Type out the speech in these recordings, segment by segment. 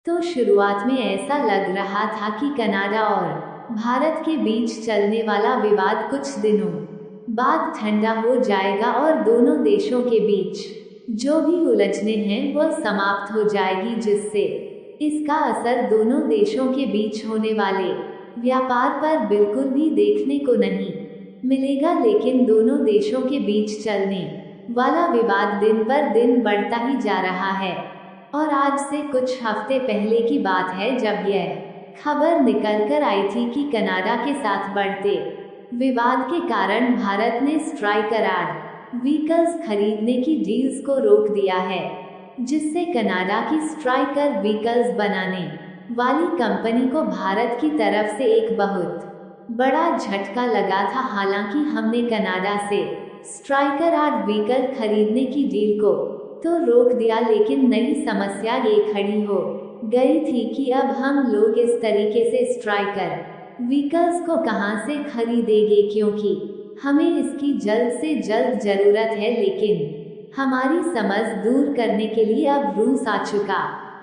तो शुरुआत में ऐसा लग रहा था कि कनाडा और भारत के बीच चलने वाला विवाद कुछ दिनों बाद ठंडा हो जाएगा और दोनों देशों के बीच जो भी उलझने हैं वह समाप्त हो जाएगी, जिससे इसका असर दोनों देशों के बीच होने वाले व्यापार पर बिल्कुल भी देखने को नहीं मिलेगा। लेकिन दोनों देशों के बीच चलने वाला विवाद दिन पर दिन बढ़ता ही जा रहा है और आज से कुछ हफ्ते पहले की बात है जब यह खबर निकल कर आई थी कि कनाडा के साथ बढ़ते विवाद के कारण भारत ने स्ट्राइकर आर्ड व्हीकल्स खरीदने की डील्स को रोक दिया है, जिससे कनाडा की स्ट्राइकर व्हीकल्स बनाने वाली कंपनी को भारत की तरफ से एक बहुत बड़ा झटका लगा था। हालांकि हमने कनाडा से स्ट्राइकर आर्ड व्हीकल खरीदने की डील को तो रोक दिया, लेकिन नई समस्या ये खड़ी हो गई थी कि अब हम लोग इस तरीके से स्ट्राइकर व्हीकल्स को कहां से खरीदेंगे, क्योंकि हमें इसकी जल्द से जल्द जरूरत है। लेकिन हमारी समझ दूर करने के लिए अब रूस आ चुका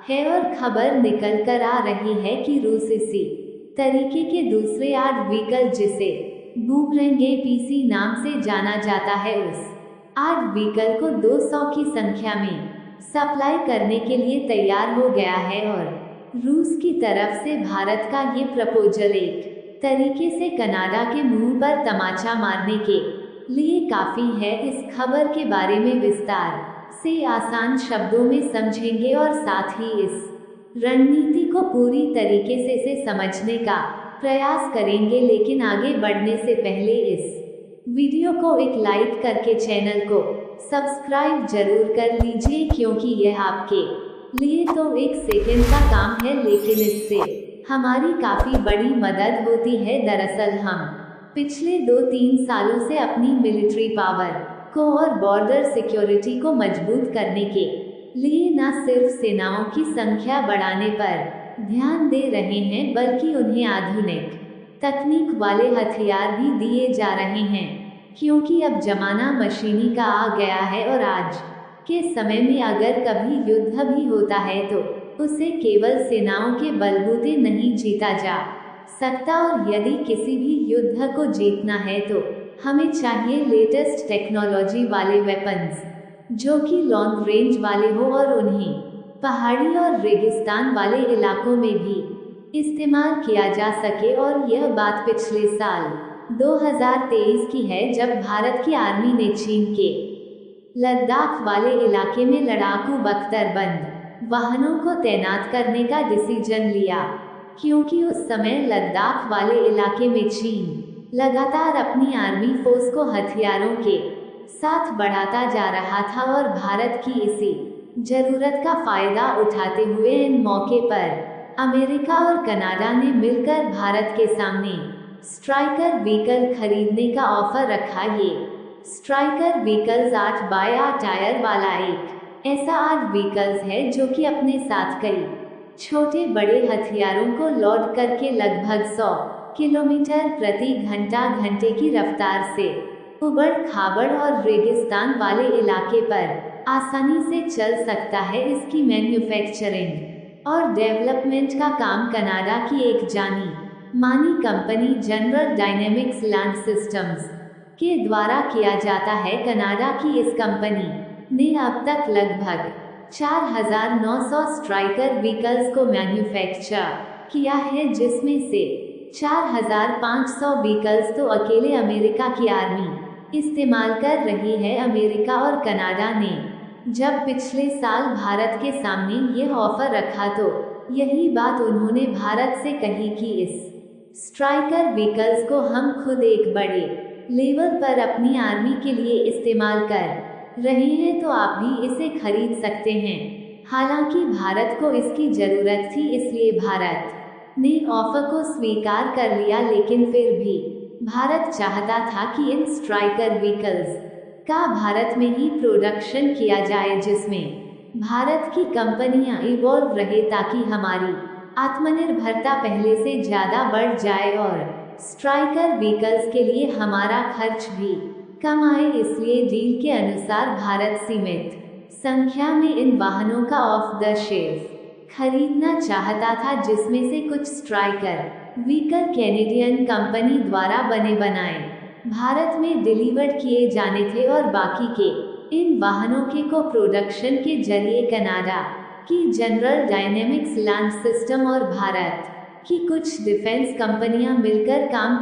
है और खबर निकल कर आ रही है कि रूस इसी तरीके के दूसरे आर्ड व्हीकल, जिसे बूमरैंग APC नाम से जाना जाता है, उस आर्ड व्हीकल को 200 की संख्या में सप्लाई करने के लिए तैयार हो गया है और रूस की तरफ से भारत का ये प्रपोजल एक तरीके से कनाडा के मुंह पर तमाचा मारने के लिए काफी है। इस खबर के बारे में विस्तार से आसान शब्दों में समझेंगे और साथ ही इस रणनीति को पूरी तरीके से समझने का प्रयास करेंगे। लेकिन आगे बढ़ने से पहले इस वीडियो को एक लाइक करके चैनल को सब्सक्राइब जरूर कर लीजिए, क्योंकि यह आपके लिए तो एक सेकंड का काम है, लेकिन इससे हमारी काफी बड़ी मदद होती है। दरअसल हम पिछले 2-3 सालों से अपनी मिलिट्री पावर को और बॉर्डर सिक्योरिटी को मजबूत करने के लिए न सिर्फ सेनाओं की संख्या बढ़ाने पर ध्यान दे रहे हैं, बल्कि उन्हें आधुनिक तकनीक वाले हथियार भी दिए जा रहे हैं, क्योंकि अब जमाना मशीनी का आ गया है और आज के समय में अगर कभी युद्ध भी होता है तो उसे केवल सेनाओं के बलबूते नहीं जीता जा सकता, और यदि किसी भी युद्ध को जीतना है तो हमें चाहिए लेटेस्ट टेक्नोलॉजी वाले वेपन्स जो कि लॉन्ग रेंज वाले हो और उन्हें पहाड़ी और रेगिस्तान वाले इलाकों में भी इस्तेमाल किया जा सके। और यह बात पिछले साल 2023 की है, जब भारत की आर्मी ने चीन के लद्दाख वाले इलाके में लड़ाकू बख्तरबंद वाहनों को तैनात करने का डिसीजन लिया, क्योंकि उस समय लद्दाख वाले इलाके में चीन लगातार अपनी आर्मी फोर्स को हथियारों के साथ बढ़ाता जा रहा था और भारत की इसी जरूरत का फायदा उठाते हुए इन मौके पर अमेरिका और कनाडा ने मिलकर भारत के सामने स्ट्राइकर व्हीकल खरीदने का ऑफर रखा। ये स्ट्राइकर व्हीकल्स 8x8 टायर वाला एक ऐसा आर्ड व्हीकल्स है जो कि अपने साथ कई छोटे बड़े हथियारों को लोड करके लगभग 100 किलोमीटर प्रति घंटे की रफ्तार से उबड़ खाबड़ और रेगिस्तान वाले इलाके पर आसानी से चल सकता है। इसकी मैन्युफैक्चरिंग और डेवलपमेंट का काम कनाडा की एक जानी मानी company general dynamics land systems के द्वारा किया जाता है। कनाडा की इस कंपनी ने अब तक लगभग 4,900 स्ट्राइकर व्हीकल्स को मैन्युफैक्चर किया है, जिसमें से 4,500 व्हीकल्स तो अकेले अमेरिका की आर्मी इस्तेमाल कर रही है। अमेरिका और कनाडा ने जब पिछले साल भारत के सामने यह ऑफर रखा तो यही बात उन्होंने भारत से कही कि इस स्ट्राइकर व्हीकल्स को हम खुद एक बड़े लेवल पर अपनी आर्मी के लिए इस्तेमाल कर रहे हैं, तो आप भी इसे खरीद सकते हैं। हालांकि भारत को इसकी जरूरत थी, इसलिए भारत ने ऑफर को स्वीकार कर लिया, लेकिन फिर भी भारत चाहता था कि इन स्ट्राइकर व्हीकल्स का भारत में ही प्रोडक्शन किया जाए, जिसमें भारत की कंपनियां इवॉल्व रहे ताकि हमारी आत्मनिर्भरता पहले से ज़्यादा बढ़ जाए और स्ट्राइकर व्हीकल्स के लिए हमारा खर्च भी कम आए। इसलिए डील के अनुसार भारत सीमित संख्या में इन वाहनों का ऑफ द शेल्फ खरीदना चाहता था, जिसमें से कुछ स्ट्राइकर व्हीकल कैनेडियन कंपनी द्वारा बने बनाए भारत में डिलीवर किए जाने थे और बाकी के इन वाहनों के को प्रोडक्शन के जरिए कनाडा की जनरल डायनेमिक्स लैंड सिस्टम और भारत की कुछ डिफेंस कंपनियां मिलकर काम